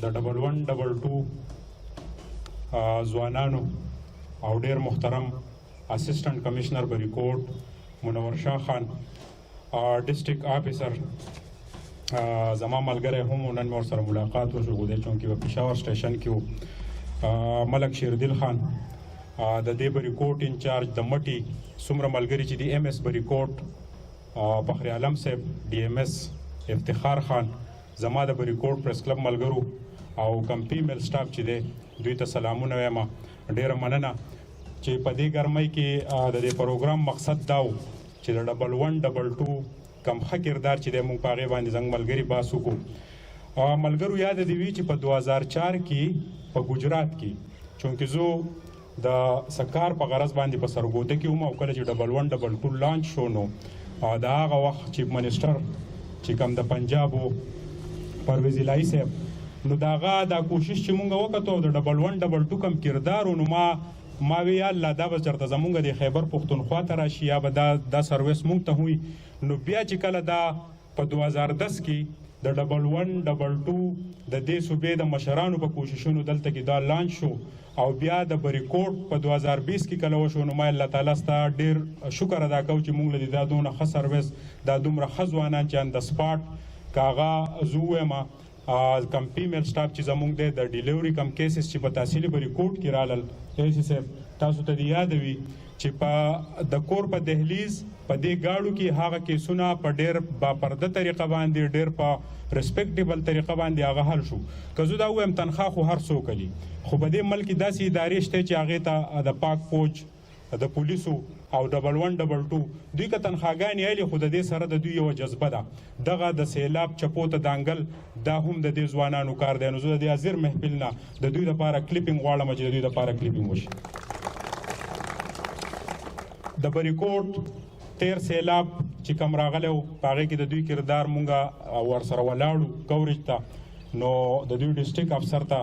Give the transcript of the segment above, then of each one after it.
د 1122 ځوانانو او ډیر محترم اسسټنټ کمشنر بریکوټ منور شاه خان ډسټریکټ افیسر زما ملګری هم نن مې ورسره ملاقات وشو غوډې چونکې په پېښور سټیشن کې ملک شیردل خان د دې بریکوټ انچارج د مټي څومره ملګري چې د ایم ایس بریکوټ فخر عالم صاحب ډي ایم ایس افتخار خان زما د بریکوټ پریس کلب ملګرو او کم فیمیل سټاف چې دی دوی ته سلامونه وایم ډیره مننه چې په دې ګرمۍ کې د دې پروګرام مقصد دا و چې د 1122 کم ښه کردار چې دی موږ په هغې باندې زموږ ملګري بحث وکړو ملګرو یاد دې وي چې په 2004 کې په ګجرات کې چونکې زه د سکار په غرض باندې په سرګوده کې وم او کله چې 1122 لانچ شو نو د هغه وخت چیف منسټر چې کوم د پنجاب و پرویز الهي صاحب نو د هغه دا کوشش چې مونږ وکړو د 1122 کم کردار نو ما وی الله دا به چېرته زمونږ د خیبر پښتونخوا ته راشي یا به دا سروس مونږ ته وي نو بیا چې کله دا په 2010 کې د 1122 د دې صوبې د مشرانو په کوششونو دلته کې دا لانچ شو او بیا د بریکوټ په 2020 کې کله وشو نو ما الله تعالی ستا ډیر شکر ادا کوم چې مونږ له دا دونه ښه سروس دا دومره ښه ځوانان چې ان د سپاټ کاغه زه ووایم کم فیمیل سټاف چې زمونږ دی د ډیلیوري کم کیسز چې په تحصیلي بریکوټ کې رالل ایسي صاحب تاسو ته دې یاد وي چې په د کور په دهلیز په دې گاړو کې هغه کیسونه په ډیر باپرده طریقه باندې ډیر په ریسپیکټیبل طریقه باندې هغه حل شو که زه دا ووایم تنخواه خو هر څوک لي خو په دې ملک کې داسې ادارې شته چې هغې ته د پاک فوج د پولیسو او 1122 دوی که تنخواګانې الی خو د دې سره د دوی یوه جذبه ده دغه د سیلاب چپو ته دانګل دا هم د دې ځوانانو کار دی نو زه د دې حاضر محفل نه د دوی دپاره کلیپینګ غواړم چې د دوی دپاره کلیپینګ وشي د بریکوټ تیر سیلاب چې کم راغلی و په هغې کې د دوی کردار مونږ ورسره ولاړو کوریج ته نو د دوی ډسټریکټ افسر ته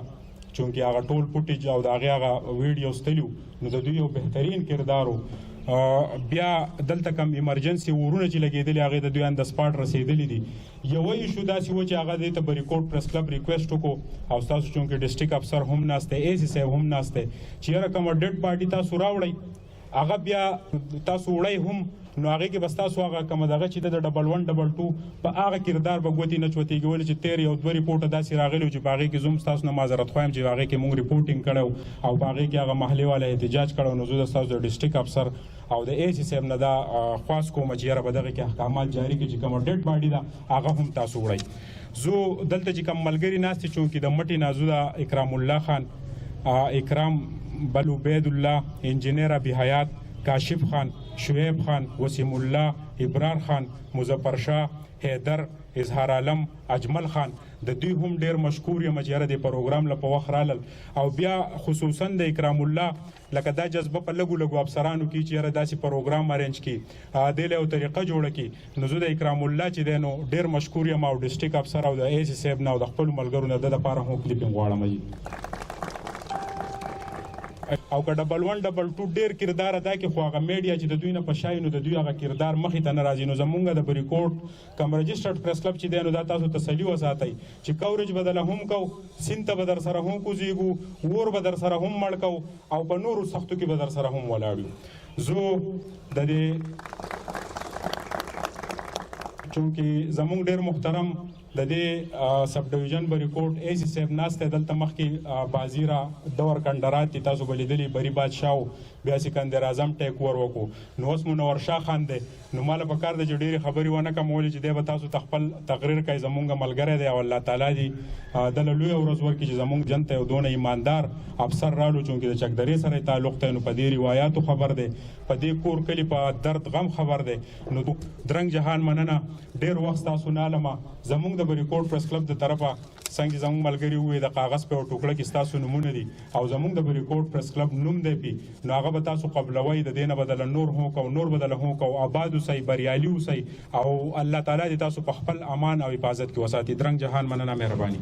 چونکې هغه ټول فوټیج او د هغې هغه ویډیو ستلي نو د دوی یو بهترین کردار و بیا دلته کم ایمرجنسي ورونه چې لګېدلي هغې د دوی ان د سپاټ رسېدلي دي یوه ایشو داسې و چې هغه دې ته بریکوټ پریس کلب ریکویسټ وکړو او ستاسو چونکې ډسټریکټ افسر هم ناست دی ایسي صاحب هم ناست دی چې یاره کومه ډیډ پارټي تاسو راوړئ هغه بیا تاسو وړئ هم نو هغې کې به ستاسو هغه کومه دغه چې د 1122 په هغه کردار به ګوتې نه چوتېږي ولې چې تېر یو دوه ریپورټه داسې راغلي وو چې په هغې کې زه هم ستاسو نه معذرت خوایم چې هغې کې مونږ ریپورټینګ کړی او په هغې کې هغه محلې والا احتجاج کړی نو زه د ستاسو د ډسټریکټ افسر او د ایسي صاحب نه دا خواست کوم چې یاره به دغې کې احکامات جاري کړي چې کومه ډیډ باډي ده هغه هم تاسو وړئ زه دلته چې کوم ملګري ناست دي چونکې د مټې نه زه د اکرام الله خان اکرام بل عبید الله انجینر ابي حیات کاشف خان شعیب خان وسیم الله ابرار خان مظفر شاه حیدر اظهار عالم اجمل خان د دوی هم ډیر مشکور یم چې یاره د پروګرام له په وخت رالل او بیا خصوصا د اکرام الله لکه دا جذبه په لږو لږو افسرانو کې چې یاره داسې پروګرام ارینج کړي دې له یو طریقه جوړه کړي نو زه د اکرام الله چې دی نو ډیر مشکور یم او ډسټریکټ افسر او د ایسي صاحب نه او د خپلو ملګرو نه د دپاره هم کلیپینګ غواړم او که 1122 ډیر کردار ادا کړي خو هغه میډیا چې د دوی نه په شا نو د دوی هغه کردار مخې ته نه راځي نو زمونږ د بریکوټ کم رجسټرډ پریس کلب چې دی نو دا تاسو تسلي وساتئ چې کوریج به دله هم کوو سیند ته به در سره هم کوزیږو اور به در سره هم مړ کوو او په نورو سختو کې به در سره هم ولاړ یو زه د دې چونکې زمونږ ډیر محترم د دې سب ډویژن بریکوټ ایسي صاحب ناست دی دلته مخکې بازیره دور کندرات دي تاسو به لیدلي بری بادشاه بیا سکندر اعظم ټیک ور وکړو نو اوس منور شاه خان دی نو ماله پکار دی چې ډېرې خبرې ونه کړم ولې چې دی به تاسو ته خپل تقریر کوي زمونږ ملګری دی او الله تعالی دې دله لویه ورځ ورکړي چې زمونږ جن ته یو دونه ایماندار افسر رالو چونکې د چکدرې سره یې تعلق دی نو په دې روایاتو خبر دی په دې کور کلي په درد غم خبر دی نو درنګ جهان مننه ډېر وخت تاسو نه علمه زمونږ د بریکوټ پریس کلب د طرفه څنګه زموږ ملګري ووایي د کاغذ په یو ټوکړه کې ستاسو نومونه دي او زموږ د بریکوټ پریس کلب نوم دی پی نو هغه به تاسو قبلوئ د دې نه بدله نور هم کو نور بدله هم کو آباد اوسئ بریالي اوسئ او الله تعالی دې تاسو په خپل امان او حفاظت کې وساتي درنګ جهان مننه مهرباني